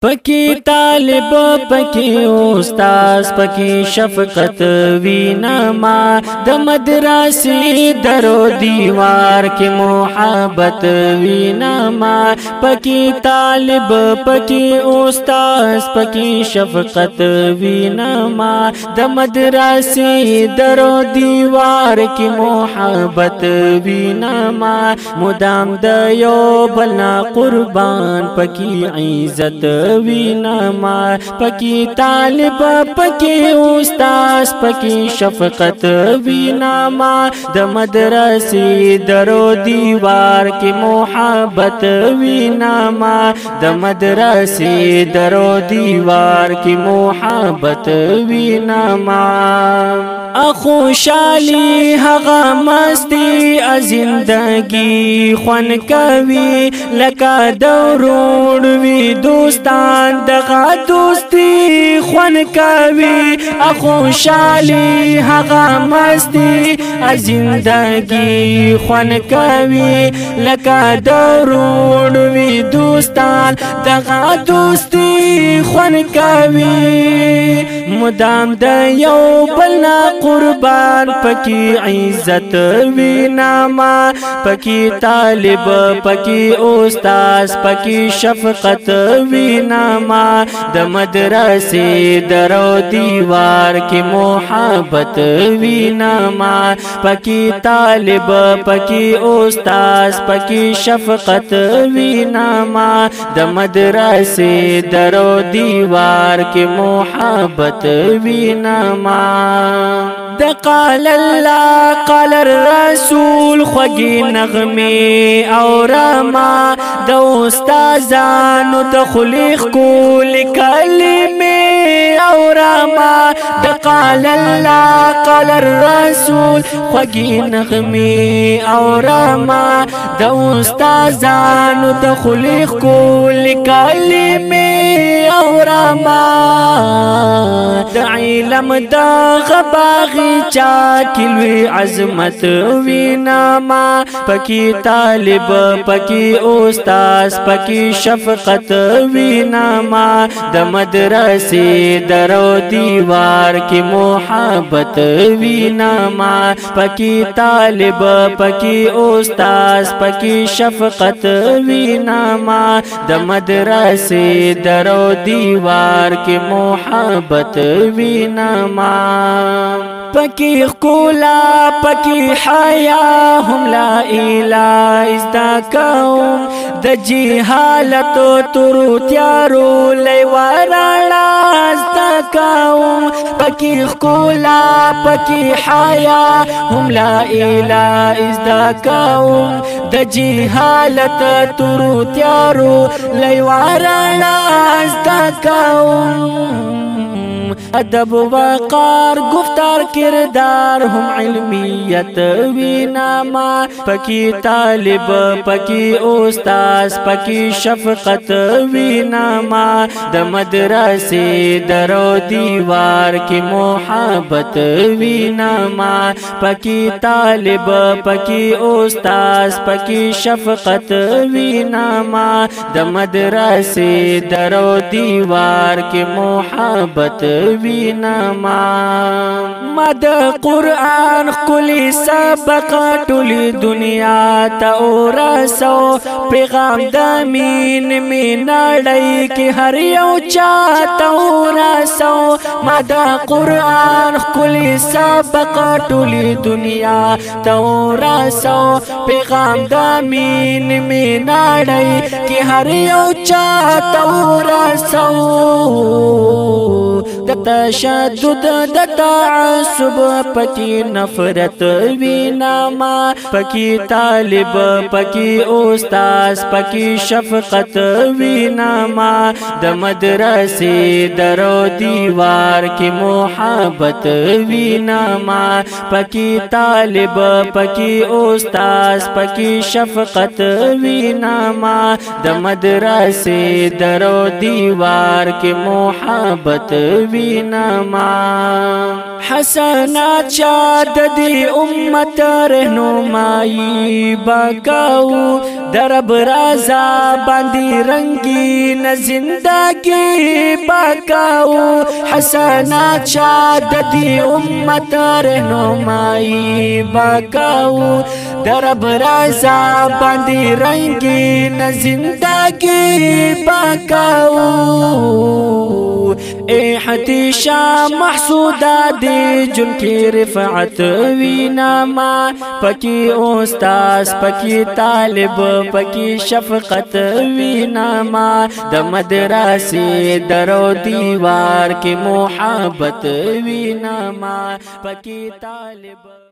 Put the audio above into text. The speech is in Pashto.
پکی طالب پکی استاز پکی شفقت وینما د مدرسې درو دیوار کې محبت وینما پکی طالب پکی استاز پکی شفقت وینما د مدرسې درو دیوار کې محبت وینما مدام د یو بل قربان پکی عزت وینما پکی طالب پکی استاز پکی شفقت وینما د مدرسې درو دیوار کې محبت وینما د مدرسې درو دیوار کې محبت وینما خوشالي هغه مستی زندگی خوان کوي لکه دورون وی دوستان دغه دوستی خوان کوي خوشالي هغه مستی زندگی خوان کوي لکه دورون وی دوستان دغه دوستی خوان کوي مدام د یو بل قربان پکی عزت وینما پکی طالب پکی استاز پکی شفقت وینما د مدرسې درو دیوار کې محبت وینما پکی طالب پکی استاز پکی شفقت وینما د مدرسې درو دیوار کې محبت وینما د قال الله قال الرسول خوږی نغمه او رما د استادانو د خلیق کول کلمه او رما د قال الله قال الرسول خوږی نغمه او رما د استادانو د خلیق کول کلمه او رما د علم د غباغي چا کلوی عظمت وینما پکی طالب پکی استاز پکی شفقت وینما د مدرسې درو دیوار کې محبت وینما پکی طالب پکی استاز پکی شفقت وینما د مدرسې درو دیوار کې محبت وینما پکی خولا پکی حیا هم لا اله ازدا کوم د جهالت تورو تیارو لیوانا ازدا کوم پکی خولا پکی حیا هم لا اله ازدا کوم د جهالت تورو تیارو لیوانا ازدا کوم ادب وقار گفتار کردار هم علمیت وینما پکی طالب پکی استاز پکی شفقت وینما د مدرسې درو دیوار کې محبت وینما پکی طالب پکی استاز پکی شفقت وینما د مدرسې درو دیوار کې محبت وینما مد قرآن کلی سبق ټولی دنیا ته ورسو پیغام د مین نړۍ کې هر یو چا ته ورسو مد قرآن کلی سبق ټولی دنیا ته ورسو پیغام د مین نړۍ کې هر یو چا ته ورسو د تشدد د تعصب پکی نفرت وینما پکی طالب پکی استاز پکی شفقت وینما د مدرسې درو دیوار کې محبت وینما پکی طالب پکی استاز پکی شفقت وینما د مدرسې درو دیوار کې محبت وینما حسنات شاد دی امت رہنمائی بکاو درب رازا باندی رنگین زندگی بکاو حسنات شاد دی امت رہنمائی بکاو درب رازا باندی رنگین زندگی بکاو اے حتیشا محسودا دی جن کی رفعت وینما پکی استاز پکی طالب پکی شفقت وینما د مدرسے درو دیوار کی محبت وینما پکی طالب